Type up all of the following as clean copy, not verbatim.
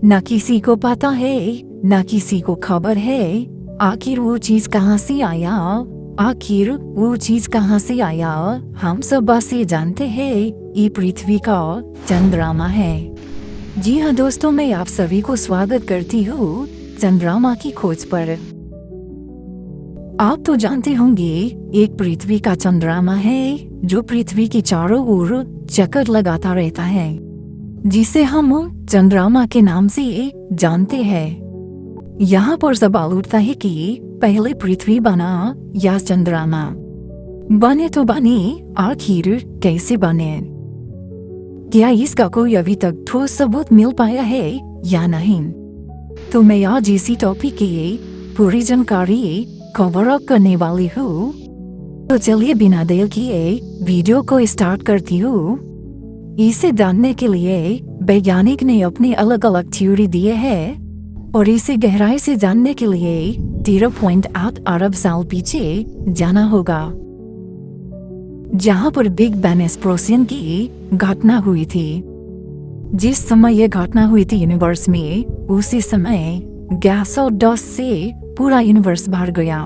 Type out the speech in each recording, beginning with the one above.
न किसी को पता है न किसी को खबर है आखिर वो चीज कहाँ से आया। हम सब बस ये जानते हैं ये पृथ्वी का चंद्रमा है। जी हाँ दोस्तों, मैं आप सभी को स्वागत करती हूँ चंद्रमा की खोज पर। आप तो जानते होंगे एक पृथ्वी का चंद्रमा है जो पृथ्वी के चारों ओर चक्कर लगाता रहता है, जिसे हम चंद्रमा के नाम से जानते हैं। यहाँ पर सवाल उठता है कि पहले पृथ्वी बना या चंद्रमा? बने तो बने, आखिर कैसे बने? क्या इसका कोई अभी तक ठोस सबूत मिल पाया है या नहीं? तो मैं आज इसी टॉपिक की पूरी जानकारी कवर अप करने वाली हूँ। तो चलिए बिना देर किए वीडियो को स्टार्ट करती हूँ। इसे जानने के लिए वैज्ञानिक ने अपने अलग अलग थ्योरी दिए हैं और इसे गहराई से जानने के लिए 13.8 अरब साल पीछे जाना होगा, जहाँ पर बिग बैंग एक्सप्लोजन की घटना हुई थी। जिस समय यह घटना हुई थी यूनिवर्स में, उसी समय गैस और डस्ट से पूरा यूनिवर्स भर गया।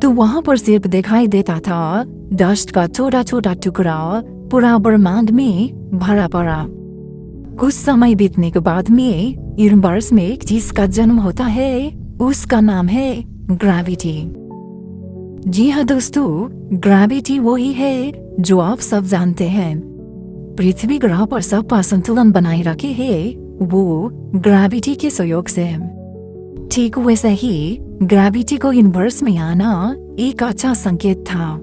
तो वहाँ पर सिर्फ दिखाई देता था डस्ट का छोटा छोटा टुकड़ा पूरा ब्रह्मांड में भरा पड़ा। कुछ समय बीतने के बाद में यूनिवर्स में एक चीज का जन्म होता है, उसका नाम है ग्रेविटी। जी हाँ दोस्तों, ग्रेविटी वही है जो आप सब जानते हैं। पृथ्वी ग्रह पर सबका संतुलन बनाए रखे है वो ग्रेविटी के सहयोग से। ठीक वैसे ही ग्रेविटी को यूनिवर्स में आना एक अच्छा संकेत था।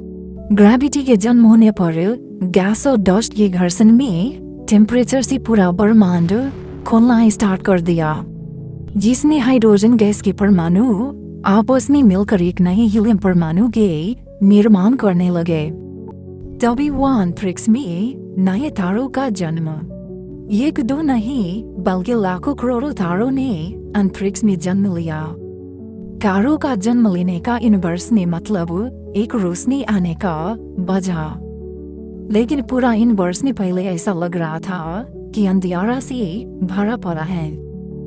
ग्रेविटी के जन्म होने पर गैस और डस्ट के घर्षण में टेम्परेचर से पूरा ब्रह्मांड खोलना स्टार्ट कर दिया, जिसने हाइड्रोजन गैस के परमाणु आपस में मिलकर एक नए हीलियम परमाणु के निर्माण करने लगे। तभी वह अंतरिक्ष में नए तारों का जन्म। एक दो नहीं बल्कि लाखों करोड़ों तारों ने अंतरिक्ष में जन्म लिया। तारों का जन्म लेने का यूनिवर्स ने मतलब एक रोशनी आने का वजह। लेकिन पूरा यूनिवर्स में पहले ऐसा लग रहा था कि अंधियारा से भरा पड़ा है।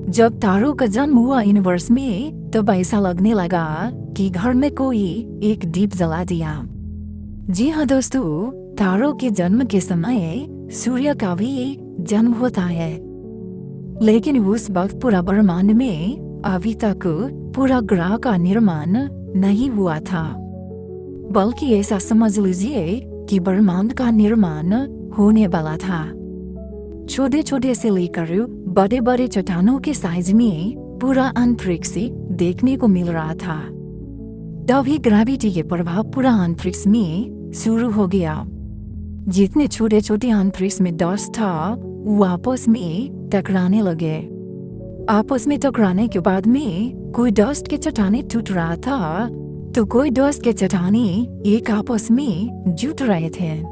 जब तारों का जन्म हुआ यूनिवर्स में, तब ऐसा लगने लगा कि घर में कोई एक दीप जला दिया। जी हाँ दोस्तों, तारों के जन्म के समय सूर्य का भी जन्म होता है। लेकिन उस वक्त पूरा ब्रह्मांड में अभी तक पूरा ग्रह का निर्माण नहीं हुआ था, बल्कि ऐसा समझ लीजिए कि ब्रह्मांड का निर्माण होने वाला था। छोटे छोटे से लेकर बड़े बड़े चट्टानों के साइज में पूरा अंतरिक्ष देखने को मिल रहा था। तभी ग्रेविटी के प्रभाव पूरा अंतरिक्ष में शुरू हो गया। जितने छोटे छोटे अंतरिक्ष में डस्ट था वो आपस में टकराने लगे। आपस में टकराने के बाद में कोई डस्ट के चट्टाने टूट रहा था, तो कोई डस्ट के चट्टाने एक आपस में जुट रहे थे।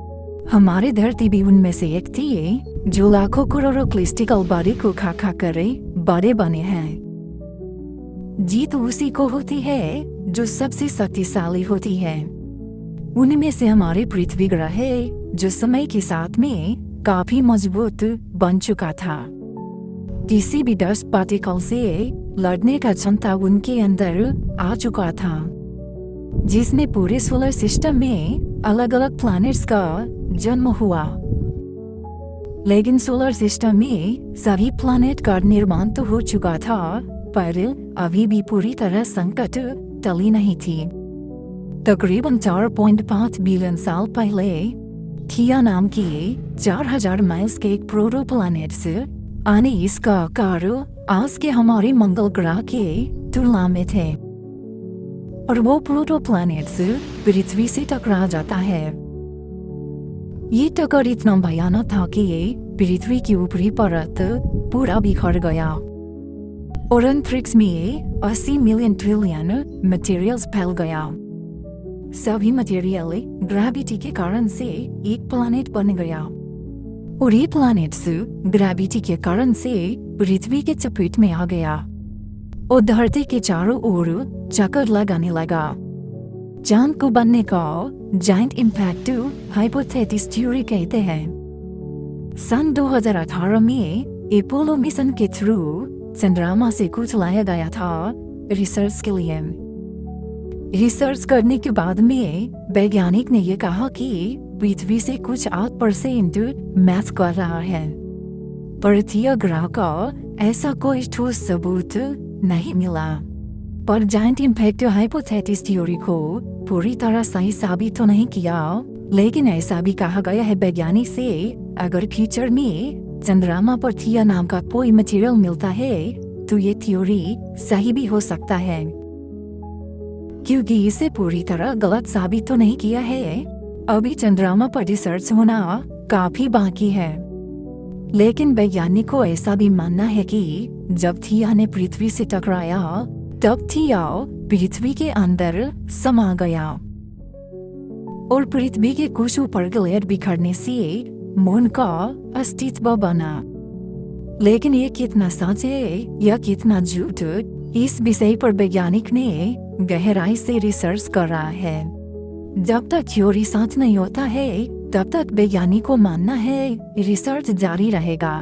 हमारे धरती भी उनमें से एक थी, जो लाखों करोड़ों क्रिस्टल बॉडी को खा खा कर बड़े बने हैं। जीत उसी को होती है जो सबसे शक्तिशाली होती है। उनमें से हमारे पृथ्वी ग्रह है, जो समय के साथ में काफी मजबूत बन चुका था। किसी भी डस्ट पार्टिकल से लड़ने का क्षमता उनके अंदर आ चुका था, जिसने पूरे सोलर सिस्टम में अलग अलग प्लैनेट्स का जन्म हुआ। लेकिन सोलर सिस्टम में सभी प्लैनेट का निर्माण तो हो चुका था, पर अभी भी पूरी तरह संकट टली नहीं थी। तकरीबन 4.5 बिलियन साल पहले थिया नाम की 4000 माइल्स के एक प्रोटो प्लैनेट से आने इसका आकार आज के हमारे मंगल ग्रह के तुलना में थे, और वो प्लूटो प्लैनेट पृथ्वी से टकरा जाता है। ये टक्कर इतना भयानक था कि पृथ्वी की ऊपरी परत पूरा बिखर गया और अंतरिक्ष में 80 मिलियन ट्रिलियन मटेरियल्स फैल गया। सभी मटेरियल ग्रेविटी के कारण से एक प्लैनेट बन गया, और ये प्लैनेट ग्रेविटी के कारण से पृथ्वी के चपेट में आ गया और धरती के चारों ओर चक्कर लगाने लगा। चांद को बनने का जायंट इम्पैक्ट हाइपोथेसिस थ्योरी कहते हैं। सन 2018 में अपोलो मिशन के थ्रू चंद्रमा से कुछ लाया गया था रिसर्च के लिए। रिसर्च करने के बाद में वैज्ञानिक ने यह कहा कि पृथ्वी से कुछ 8% मैच कर रहा है, पर ग्रह का ऐसा कोई ठोस सबूत नहीं मिला। पर जायंट इम्पैक्ट हाइपोथेसिस थ्योरी को पूरी तरह सही साबित तो नहीं किया, लेकिन ऐसा भी कहा गया है वैज्ञानिक से, अगर फ्यूचर में चंद्रमा पर थिया नाम का कोई मटेरियल मिलता है तो ये थ्योरी सही भी हो सकता है, क्योंकि इसे पूरी तरह गलत साबित तो नहीं किया है। अभी चंद्रमा पर रिसर्च होना काफी बाकी है, लेकिन वैज्ञानिक को ऐसा भी मानना है कि जब थिया ने पृथ्वी से टकराया तब थिया पृथ्वी के अंदर समा गया और पृथ्वी के कुछ ऊपर ग्लेयर बिखरने से मून का अस्तित्व बना। लेकिन ये कितना सच है या कितना झूठ, इस विषय पर वैज्ञानिक ने गहराई से रिसर्च कर रहा है। जब तक थ्योरी सच नहीं होता है तब तक वैज्ञानिक को मानना है रिसर्च जारी रहेगा,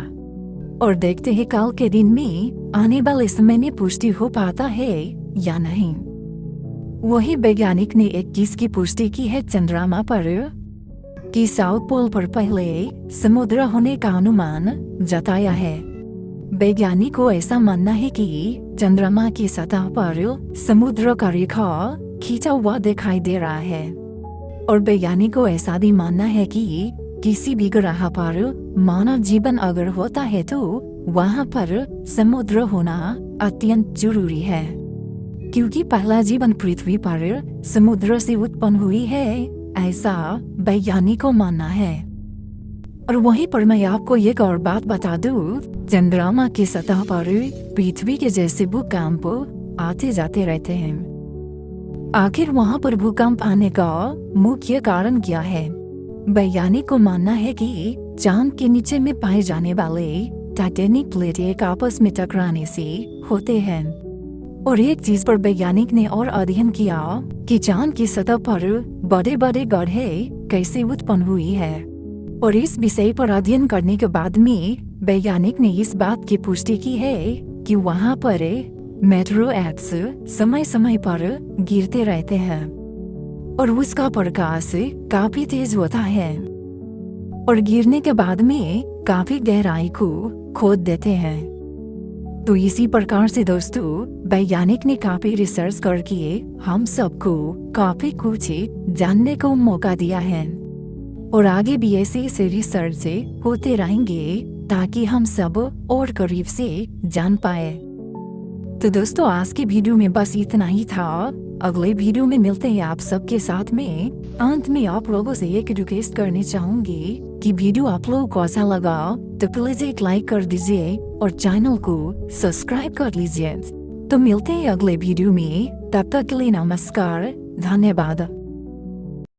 और देखते हैं कल के दिन में आने वाले समय में पुष्टि हो पाता है या नहीं। वही वैज्ञानिक ने 21 की पुष्टि की है चंद्रमा पर कि साउथ पोल पर पहले समुद्र होने का अनुमान जताया है। वैज्ञानिक को ऐसा मानना है कि चंद्रमा की सतह पर समुद्र का रेखा खींचा हुआ दिखाई दे रहा है, और वैज्ञानिक को ऐसा भी मानना है कि किसी भी ग्रह पर मानव जीवन अगर होता है तो वहाँ पर समुद्र होना अत्यंत जरूरी है, क्योंकि पहला जीवन पृथ्वी पर समुद्र से उत्पन्न हुई है, ऐसा वैज्ञानिक को मानना है। और वहीं पर मैं आपको एक और बात बता दूं, चंद्रमा की सतह पर पृथ्वी के जैसे भूकंप आते जाते रहते हैं। आखिर वहाँ पर भूकंप आने का मुख्य कारण क्या है? वैज्ञानिक को मानना है कि चांद के नीचे में पाए जाने वाले टाइटेनिक प्लेट एक आपस में टकराने से होते हैं। और एक चीज पर वैज्ञानिक ने और अध्ययन किया कि चांद की सतह पर बड़े बड़े गड्ढे कैसे उत्पन्न हुई है, और इस विषय पर अध्ययन करने के बाद में वैज्ञानिक ने इस बात की पुष्टि की है कि वहाँ पर मेटेरोइड्स समय समय पर गिरते रहते हैं और उसका प्रकाश काफी तेज होता है और गिरने के बाद में काफी गहराई को खोद देते हैं। तो इसी प्रकार से दोस्तों, वैज्ञानिक ने काफी रिसर्च करके हम सबको काफी कुछ जानने को मौका दिया है, और आगे भी ऐसे रिसर्च से होते रहेंगे ताकि हम सब और करीब से जान पाए। तो दोस्तों, आज की वीडियो में बस इतना ही था। अगले वीडियो में मिलते हैं आप सबके साथ में। अंत में आप लोगों से एक रिक्वेस्ट करनी चाहूंगी कि वीडियो आप लोगों को अच्छा लगा तो प्लीज एक लाइक कर दीजिए और चैनल को सब्सक्राइब कर लीजिए। तो मिलते हैं अगले वीडियो में, तब तक के लिए नमस्कार, धन्यवाद।